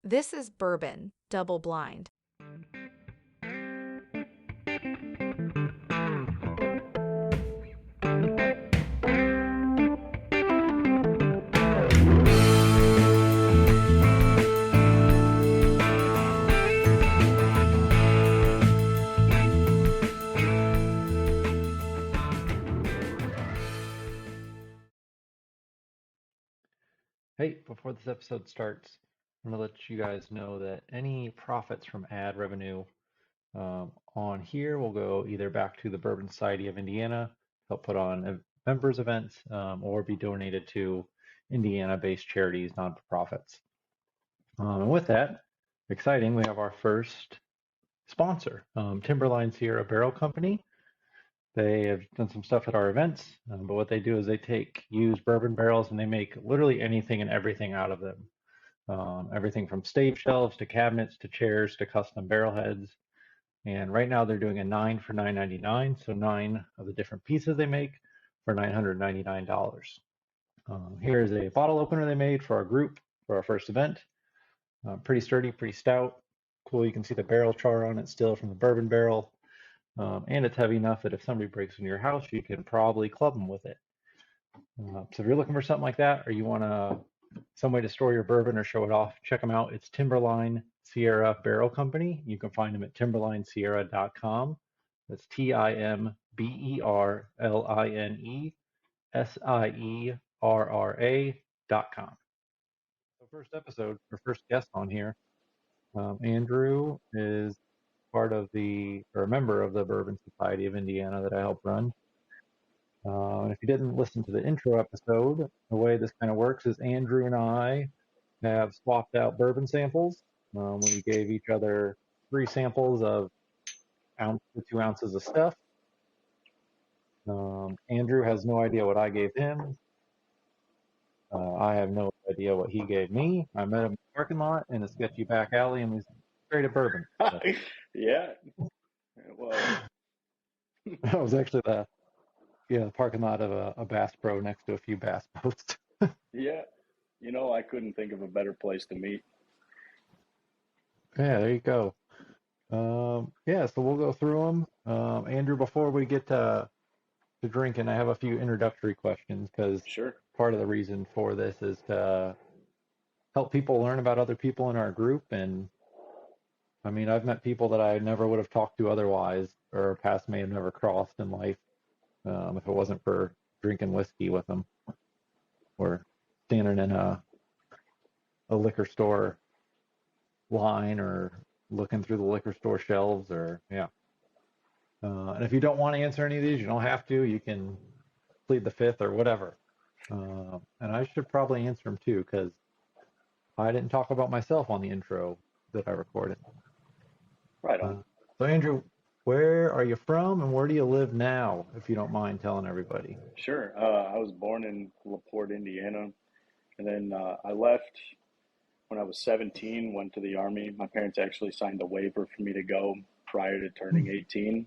This is Bourbon, Double Blind. Hey, before this episode starts, I'm going to let you guys know that any profits from ad revenue on here will go either back to the Bourbon Society of Indiana, help put on members events, or be donated to Indiana-based charities, non-profits. And with that, exciting, we have our first sponsor, Timberline Sierra Barrel Company. They have done some stuff at our events, but what they do is they take used bourbon barrels and they make literally anything and everything out of them. Everything from stave shelves to cabinets to chairs to custom barrel heads. And right now they're doing a 9 for $9.99, so 9 of the different pieces they make for $999. Here is a bottle opener they made for our group for our first event. Pretty sturdy, pretty stout. Cool, you can see the barrel char on it still from the bourbon barrel. And it's heavy enough that if somebody breaks into your house, you can probably club them with it. So if you're looking for something like that, or you want some way to store your bourbon or show it off, check them out. It's Timberline Sierra Barrel Company. You can find them at timberlinesierra.com. That's TimberlineSierra.com. So first episode, our first guest on here, Andrew is part of or a member of the Bourbon Society of Indiana that I help run. And if you didn't listen to the intro episode, the way this kind of works is Andrew and I have swapped out bourbon samples. We gave each other 3 samples of ounce to 2 ounces of stuff. Andrew has no idea what I gave him. I have no idea what he gave me. I met him in the parking lot in a sketchy back alley and we straight at bourbon. So. Yeah. Well, That was actually the parking lot of a Bass Pro next to a few bass boats. yeah. I couldn't think of a better place to meet. Yeah, there you go. Yeah, so we'll go through them. Andrew, before we get to drinking, I have a few introductory questions because Sure. part of the reason for this is to help people learn about other people in our group. And I mean, I've met people that I never would have talked to otherwise, or paths may have never crossed in life if it wasn't for drinking whiskey with them or standing in a liquor store line or looking through the liquor store shelves or yeah. And if you don't want to answer any of these, you don't have to. You can plead the fifth or whatever. And I should probably answer them too because I didn't talk about myself on the intro that I recorded. Right on. So Andrew, where are you from and where do you live now, if you don't mind telling everybody? Sure. I was born in LaPorte, Indiana, and then I left when I was 17, went to the Army. My parents actually signed a waiver for me to go prior to turning 18.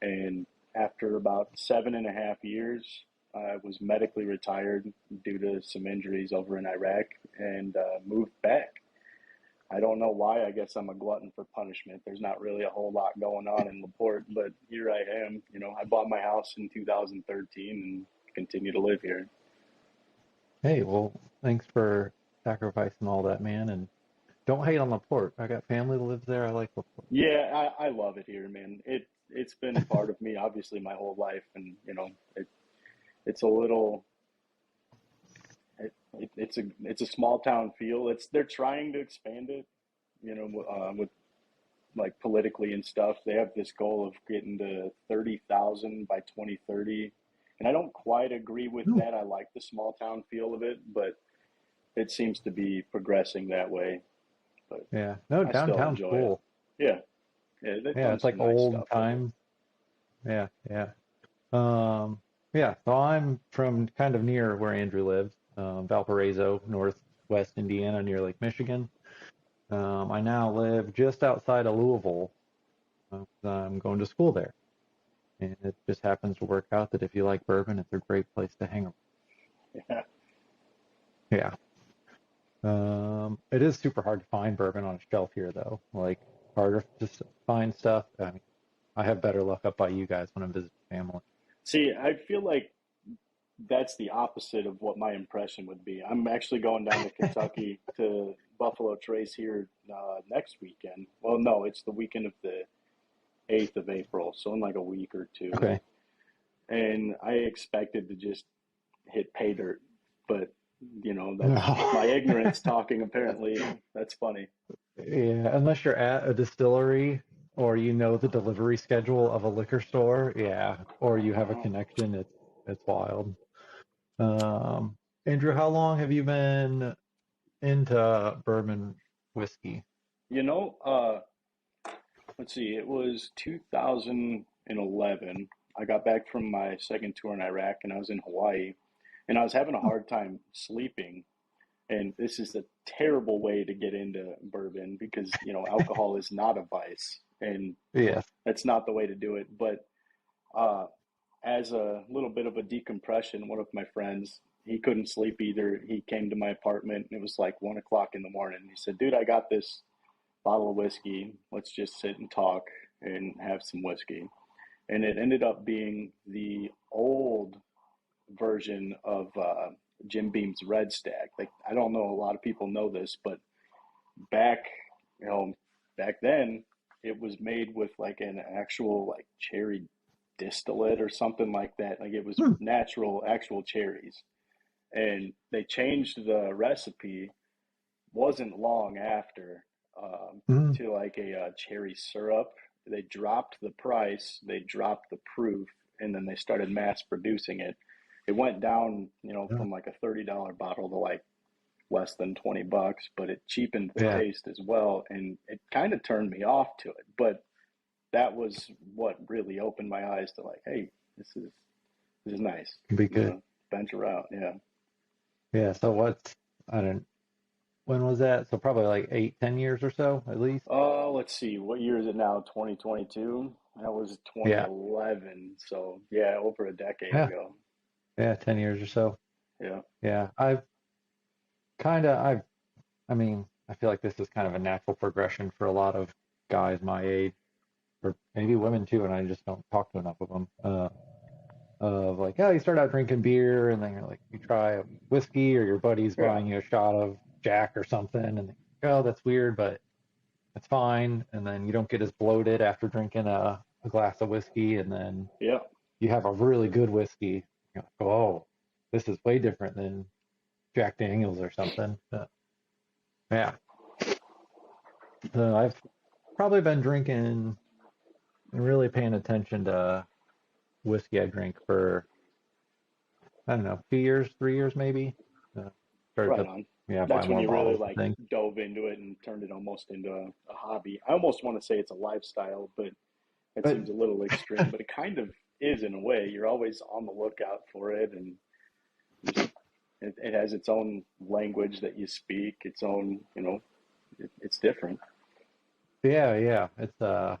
And after about 7.5 years, I was medically retired due to some injuries over in Iraq and moved back. I don't know why. I guess I'm a glutton for punishment. There's not really a whole lot going on in LaPorte, but here I am. I bought my house in 2013 and continue to live here. Hey, well, thanks for sacrificing all that, man. And don't hate on LaPorte. I got family that lives there. I like LaPorte. Yeah, I love it here, man. It's been part of me obviously my whole life, and it's a little it's a small town feel. They're trying to expand it, with like politically and stuff. They have this goal of getting to 30,000 by 2030. And I don't quite agree with No. that. I like the small town feel of it, but it seems to be progressing that way. But Yeah. No, I still downtown's enjoy it. cool. Yeah. Yeah, they've Yeah, done it's some like nice old stuff with it. time. Yeah, yeah. Um, yeah, so I'm from kind of near where Andrew lives, Valparaiso, northwest Indiana, near Lake Michigan. I now live just outside of Louisville. I'm going to school there. And it just happens to work out that if you like bourbon, it's a great place to hang around. Yeah. Yeah. It is super hard to find bourbon on a shelf here, though. Like, harder to find stuff. I mean, I have better luck up by you guys when I'm visiting family. See, I feel like that's the opposite of what my impression would be. I'm actually going down to Kentucky to Buffalo Trace here next weekend. Well, no, it's the weekend of the 8th of April, so in like a week or two. Okay. And I expected to just hit pay dirt, but that's No. my ignorance talking. Apparently, that's funny. Yeah, unless you're at a distillery or you know the delivery schedule of a liquor store, yeah, or you have a Oh. connection, it's wild. Um, Andrew, how long have you been into bourbon whiskey? You know, let's see, it was 2011. I got back from my second tour in Iraq and I was in Hawaii and I was having a hard time sleeping. And this is a terrible way to get into bourbon because, alcohol is not a vice and Yes. that's not the way to do it. But uh, as a little bit of a decompression, one of my friends, he couldn't sleep either. He came to my apartment and it was like 1 o'clock in the morning. He said, "Dude, I got this bottle of whiskey. Let's just sit and talk and have some whiskey." And it ended up being the old version of Jim Beam's Red Stag. Like, I don't know, a lot of people know this, but back, you know, back then it was made with like an actual like cherry distillate or something like that. Like it was Hmm. natural, actual cherries. And they changed the recipe, wasn't long after, Mm. to like a cherry syrup. They dropped the price, they dropped the proof, and then they started mass producing it. It went down, Yeah. from like a $30 bottle to like less than 20 bucks, but it cheapened the Yeah, taste as well. And it kind of turned me off to it. But that was what really opened my eyes to like, hey, this is nice. can be I'm good. gonna venture out. Yeah. Yeah, so I don't, when was that? So probably like 8, 10 years or so at least. Let's see, what year is it now? 2022? That was Yeah. 2011. So yeah, over a decade Yeah. ago. Yeah, 10 years or so. Yeah. Yeah. Kind of, I mean, I feel like this is kind of a natural progression for a lot of guys my age, or maybe women too, and I just don't talk to enough of them. Of like, oh, you start out drinking beer, and then you're like, you try a whiskey, or your buddy's Yeah. buying you a shot of Jack or something, and then, oh, that's weird, but it's fine. And then you don't get as bloated after drinking a glass of whiskey, and then Yeah. you have a really good whiskey. You're like, oh, this is way different than Jack Daniels or something. Yeah. So I've probably been drinking and really paying attention to whiskey I drink for, I don't know, 2 years, 3 years maybe. Uh, Started Right to, on. yeah, buy That's when more you really bottles and like things. dove into it and turned it almost into a hobby. I almost want to say it's a lifestyle, but that But seems a little extreme, but it kind of is in a way. You're always on the lookout for it, and just it has its own language that you speak, its own, it's different. yeah, yeah, it's a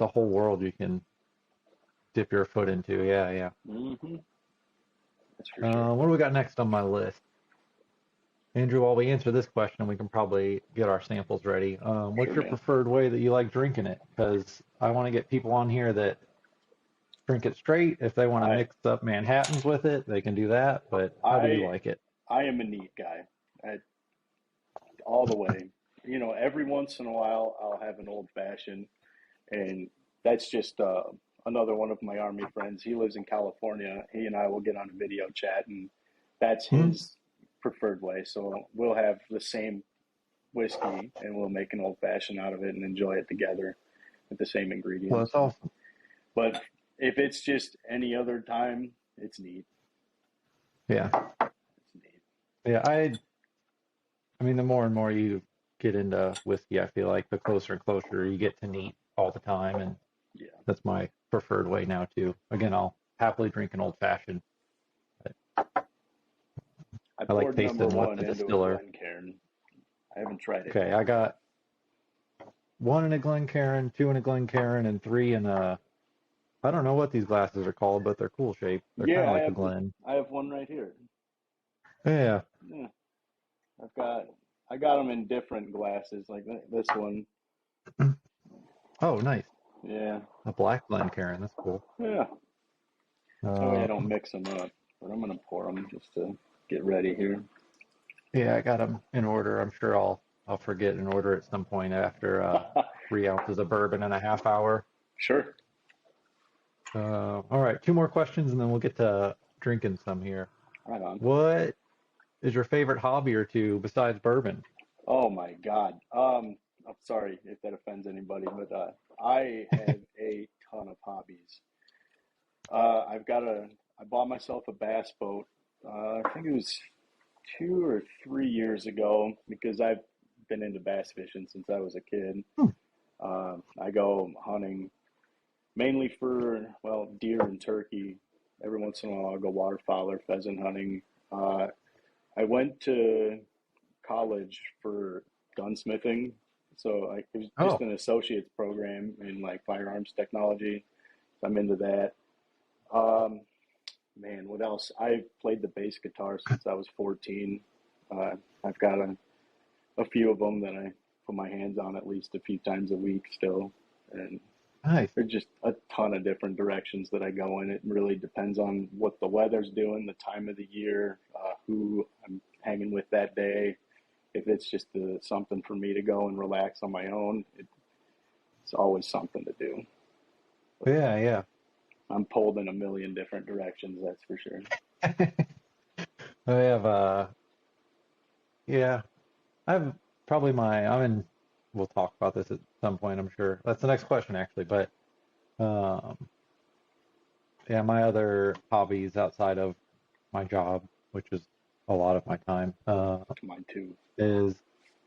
whole world you can dip your foot into. Yeah, yeah. Hmm. That's for sure. What do we got next on my list? Andrew, while we answer this question, we can probably get our samples ready. What's Sure, your man. preferred way that you like drinking it? Because I want to get people on here that drink it straight. If they want to I mix up Manhattans with it, they can do that. But how do you I like it? I am a neat guy. I, all the way. Every once in a while I'll have an old fashioned, and that's just another one of my army friends. He lives in California. He and I will get on a video chat, and that's Hmm? his preferred way. So we'll have the same whiskey, and we'll make an old fashioned out of it and enjoy it together with the same Well, ingredients. that's awesome. But if it's just any other time, it's neat. Yeah, It's neat. yeah. I mean, the more and more you get into whiskey, I feel like the closer and closer you get to neat all the time, and Yeah. that's my preferred way now too. Again, I'll happily drink an old fashioned. I I like poured number tasting what one the into a distiller. Glencairn. I haven't tried it Okay, yet. I got one in a Glencairn, two in a Glencairn, and three in a. I don't know what these glasses are called, but they're cool shape. They're kind Yeah, of I like a have Glen. I have one right here. Yeah, Yeah. I got them in different glasses, like this one. Oh, nice. Yeah, A black Glencairn. That's cool. yeah. That way I don't Um, mix them up. But I'm gonna pour them just to get ready here. yeah, I got them in order. I'm sure I'll forget an order at some point after 3 ounces of bourbon in a half hour. Sure. All right, two more questions and then we'll get to drinking some here. Right on. What is your favorite hobby or two besides bourbon? Oh my God. I'm sorry if that offends anybody, but I have a ton of hobbies. I bought myself a bass boat. I think it was 2 or 3 years ago because I've been into bass fishing since I was a kid. Hmm. I go hunting mainly for, well, deer and turkey. Every once in a while, I'll go waterfowl or pheasant hunting. Uh, I went to college for gunsmithing, so it was just Oh, an associate's program in like firearms technology. So I'm into that. Um, Man, what else? I've played the bass guitar since I was 14. Uh, I've got a few of them that I put my hands on at least a few times a week still. And nice. there's just a ton of different directions that I go in. It really depends on what the weather's doing, the time of the year, who I'm hanging with that day. If it's just something for me to go and relax on my own, it's always something to do. But Yeah, I'm pulled in a million different directions, that's for sure. yeah. I have yeah, I have probably I'm in we'll talk about this at some point, I'm sure. That's the next question actually, but um yeah, my other hobbies outside of my job, which is a lot of my time, Mine too. is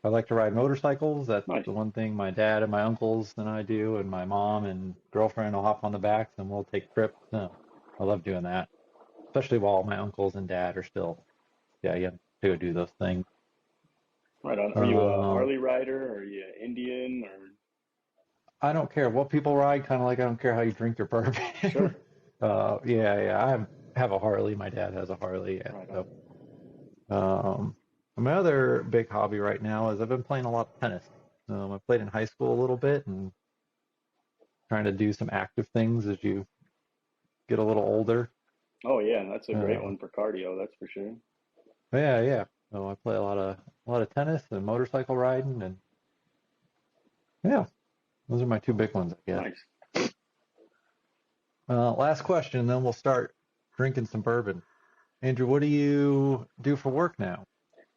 I like to ride motorcycles. That's Nice. the one thing my dad and my uncles and I do, and my mom and girlfriend will hop on the backs and we'll take trips. I love doing that, especially while my uncles and dad are still, yeah, you have to go do those things. Right on. Are you a Um, Harley Rider? Are you Indian? Or I don't care what people ride, kind of like I don't care how you drink your bourbon. sure. Yeah. I have a Harley. My dad has a Harley. Yeah, Right on. so my other big hobby right now is I've been playing a lot of tennis. I played in high school a little bit and trying to do some active things as you get a little older. Oh yeah, that's a great Uh, one for cardio. That's for sure. yeah. So I play a lot of tennis and motorcycle riding, and yeah, those are my two big ones, I guess. Nice. Last question, then we'll start drinking some bourbon. Andrew, what do you do for work now?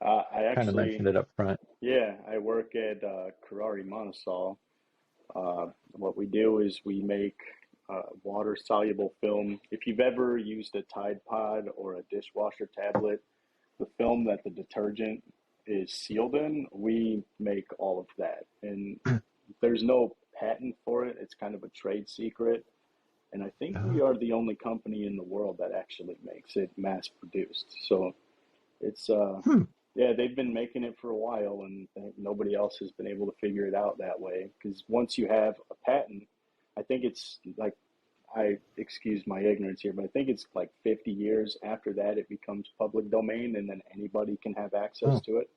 I Kind of actually, mentioned it up front. yeah, I work at Carrari Monosol. What we do is we make water soluble film. If you've ever used a Tide Pod or a dishwasher tablet, the film that the detergent is sealed in, we make all of that. And there's no patent for it. It's kind of a trade secret. And I think we Oh, are the only company in the world that actually makes it mass produced. So it's, hmm. yeah, they've been making it for a while and nobody else has been able to figure it out that way. Because once you have a patent, I think it's like, I excuse my ignorance here, but I think it's like 50 years after that it becomes public domain and then anybody can have access Oh, to it.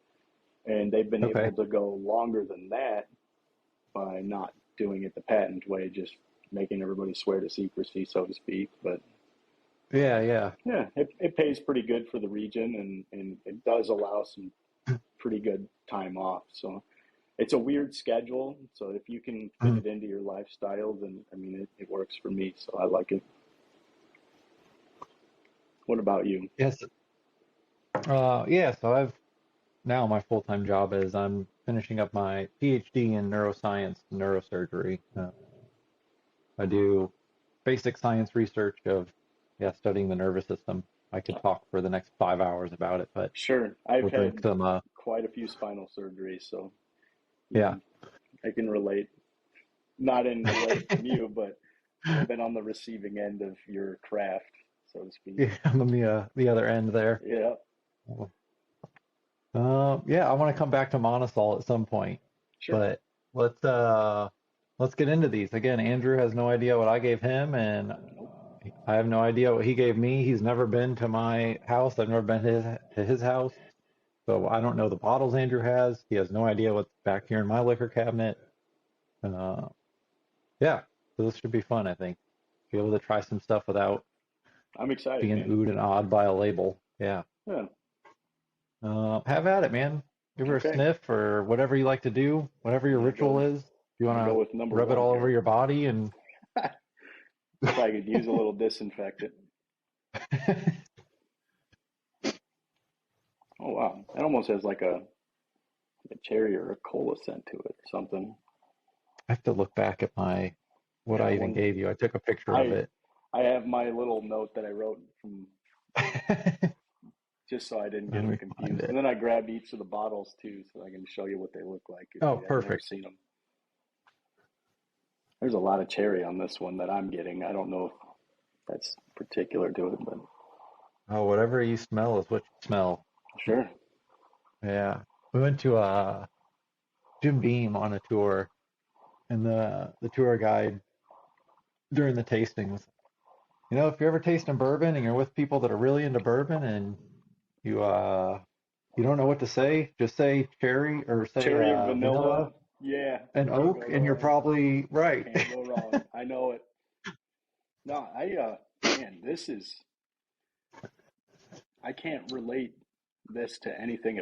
And they've been able okay. to go longer than that by not doing it the patent way, just making everybody swear to secrecy, so to speak. But Yeah. yeah, it pays pretty good for the region and it does allow some pretty good time off. So it's a weird schedule. So if you can fit Mhm. it into your lifestyle, then I mean, it works for me. So I like it. What about you? Yes. Yeah. So now my full-time job is I'm finishing up my PhD in neuroscience, neurosurgery. I do basic science research of, yeah, studying the nervous system. I could talk for the next 5 hours about it, but Sure. I've we'll drink had some. quite a few spinal surgeries, so Yeah, you, I can relate. Not in the way from you, but I've been on the receiving end of your craft, so to speak. yeah, I'm on the other end there. Yeah, Yeah, I want to come back to Monosol at some point, sure. but let's uh let's get into these. Again, Andrew has no idea what I gave him, and Nope. I have no idea what he gave me. He's never been to my house. I've never been to his house. So I don't know the bottles Andrew has. He has no idea what's back here in my liquor cabinet. Uh, yeah, so this should be fun, I think. Be able to try some stuff without I'm excited, being man. oohed and awed by a label. Yeah. Yeah. Have at it, man. Give her a Okay. sniff or whatever you like to do, whatever your I'm gonna ritual go. is. You I'm want gonna go to with number rub it one all over here. your body and Probably could use a little disinfectant. Oh wow, that almost has like a cherry or a cola scent to it or something. I have to look back at what Yeah, I even one. gave you. I took a picture of I it. I have my little note that I wrote from Let just so I didn't get them me find confused. And it. then I grabbed each of the bottles too, so I can show you what they look like if Oh, you have never perfect. seen them. There's a lot of cherry on this one that I'm getting. I don't know if that's particular to it, but Oh, whatever you smell is what you smell. sure. Yeah. We went to Jim Beam on a tour, and the tour guide during the tasting was, if you're ever tasting bourbon and you're with people that are really into bourbon and you you don't know what to say, just say cherry or say Cherry vanilla vanilla. Yeah, and can't oak, go and you're wrong. probably right. Can't go wrong. I know it. No, man, this is, I can't relate this to anything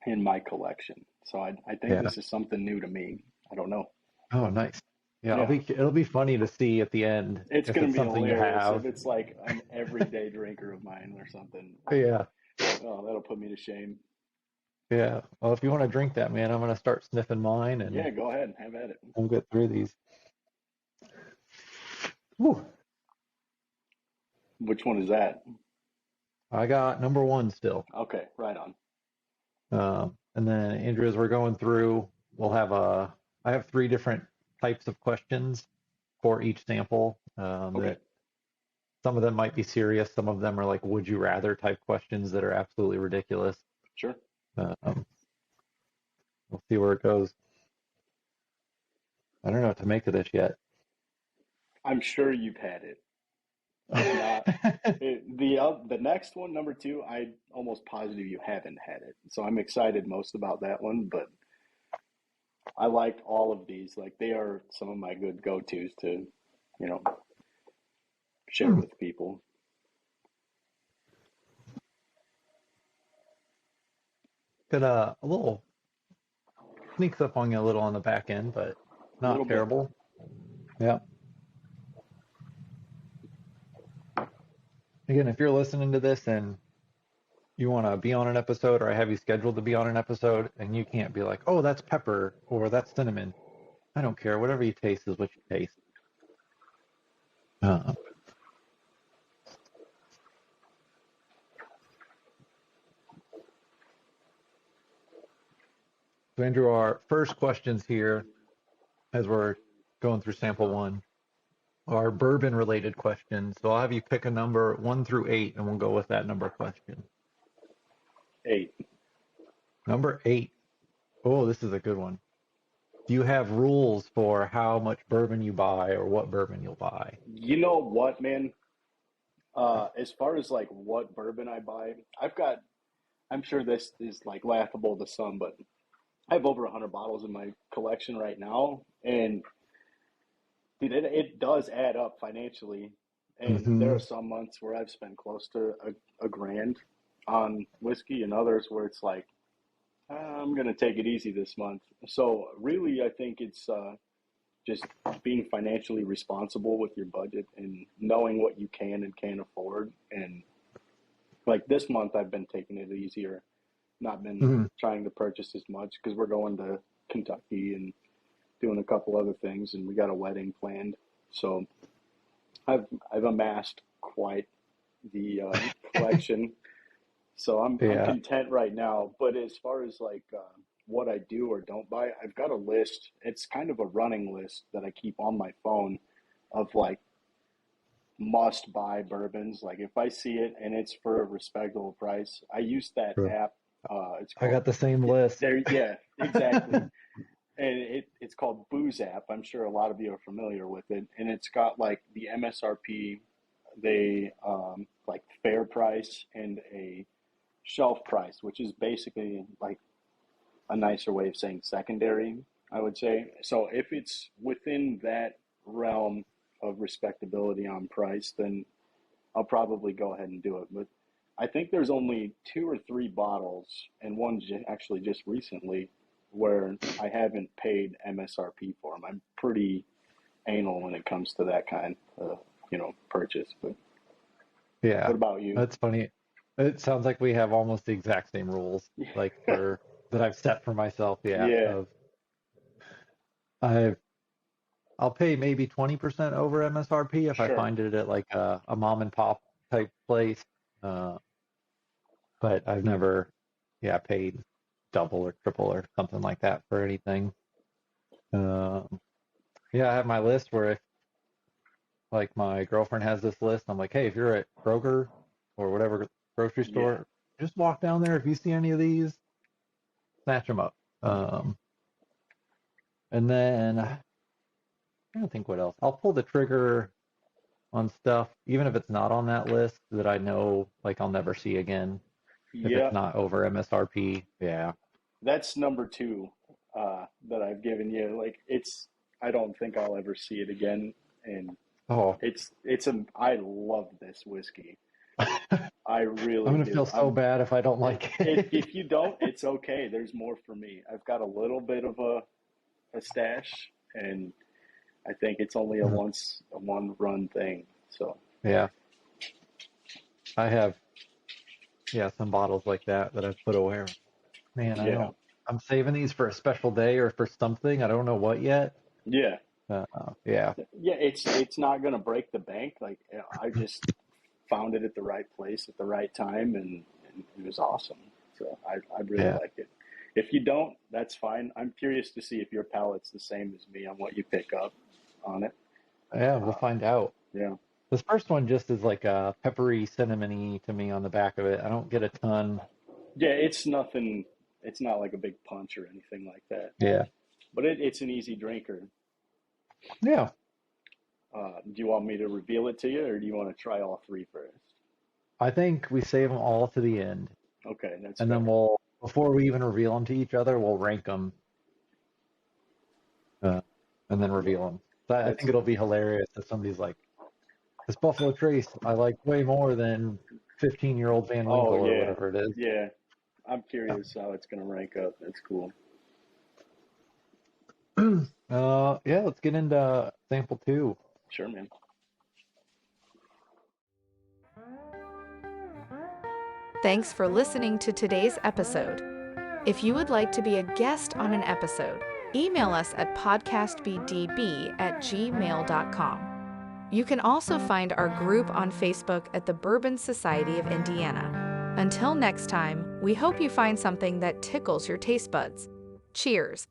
in my collection. So I think Yeah. this is something new to me. I don't know. Oh, nice. Yeah, Yeah, it'll be funny to see at the end it's if going it's to be something you hilarious have. if it's like an everyday drinker of mine or something. Yeah. Oh, that'll put me to shame. Yeah. Well, if you want to drink that, man, I'm gonna start sniffing mine and Yeah, go ahead. Have at it. we'll get through these. Whew. Which one is that? I got number one still. Okay, right on. And then Andrew, as we're going through, we'll have I have three different types of questions for each sample. Okay, That some of them might be serious, some of them are like would you rather type questions that are absolutely ridiculous. sure. Um, we'll see where it goes. I don't know what to make of this yet. I'm sure you've had it. If not, the next one, number two, I almost positive you haven't had it. So I'm excited most about that one, but I liked all of these. Like they are some of my good go-tos to, you know, share Hmm. with people. Got a little sneaks up on you a little on the back end, but A little not bit. terrible. Yeah. Again, if you're listening to this and you want to be on an episode, or I have you scheduled to be on an episode, and you can't be like, oh, that's pepper or that's cinnamon. I don't care. Whatever you taste is what you taste. Uh, so, Andrew, our first questions here, as we're going through sample one, are bourbon related questions. So I'll have you pick a number 1 through 8, and we'll go with that number question. 8. Number 8. Oh, this is a good one. Do you have rules for how much bourbon you buy or what bourbon you'll buy? You know what, man? As far as like what bourbon I buy, I'm sure this is like laughable to some, but I have over 100 bottles in my collection right now. And dude, it does add up financially. And there Hmm. are some months where I've spent close to a grand on whiskey, and others where it's like, I'm going to take it easy this month. So, really, I think it's just being financially responsible with your budget and knowing what you can and can't afford. And like this month, I've been taking it easier, not been Hmm. trying to purchase as much because we're going to Kentucky and doing a couple other things, and we got a wedding planned. So I've amassed quite the collection. So I'm Yeah. content right now. But as far as like what I do or don't buy, I've got a list. It's kind of a running list that I keep on my phone of like must buy bourbons. Like if I see it and it's for a respectable price, I use that True. app. It's I called got the same list. there. Yeah, exactly. And it's called Booze App. I'm sure a lot of you are familiar with it. And it's got like the MSRP, they like fair price and a shelf price, which is basically like a nicer way of saying secondary, I would say. So if it's within that realm of respectability on price, then I'll probably go ahead and do it. But I think there's only 2 or 3 bottles, and one actually just recently, where I haven't paid MSRP for them. I'm pretty anal when it comes to that kind of, purchase. But Yeah, what about you? that's funny. It sounds like we have almost the exact same rules, like for that I've set for myself. Yeah, Yeah, of I've I'll pay maybe 20% over MSRP if I sure. find it at like a mom and pop type place. Uh, but I've never, yeah, paid double or triple or something like that for anything. Um, yeah, I have my list where if like my girlfriend has this list, I'm like, hey, if you're at Kroger or whatever grocery Yeah. store, just walk down there. If you see any of these, snatch them up. And then I don't think what else. I'll pull the trigger on stuff, even if it's not on that list that I know like I'll never see again. If it's Yeah. not over MSRP, yeah. That's number 2 that I've given you. Like I don't think I'll ever see it again. And Oh, I love this whiskey. I'm I really gonna feel do. so bad if I don't like it. If you don't, it's okay. There's more for me. I've got a little bit of a stash, and I think it's only a one run thing. So Yeah, I have, yeah, some bottles like that I've put away. Man, yeah, I'm saving these for a special day or for something. I don't know what yet. yeah, Yeah. yeah. It's not gonna break the bank. Like I just found it at the right place at the right time, and it was awesome. So I really Yeah. like it. If you don't, that's fine. I'm curious to see if your palate's the same as me on what you pick up on it. Yeah, we'll Uh, find out. yeah, This first one just is like a peppery, cinnamony to me on the back of it. I don't get a ton. yeah. It's nothing. It's not like a big punch or anything like that. Yeah. But it's an easy drinker. Yeah. Do you want me to reveal it to you, or do you want to try all 3 first? I think we save them all to the end. Okay, that's And then fair. before we even reveal them to each other, we'll rank them and then Yeah, reveal them. So I that's think it'll be hilarious if somebody's like, this Buffalo Trace, I like way more than 15-year-old Van Oh Winkle or yeah, whatever it is. yeah. I'm curious how it's gonna rank up. That's cool. Yeah, let's get into sample 2. Sure, man. Thanks for listening to today's episode. If you would like to be a guest on an episode, email us at podcastbdb@gmail.com. You can also find our group on Facebook at the Bourbon Society of Indiana. Until next time, we hope you find something that tickles your taste buds. Cheers!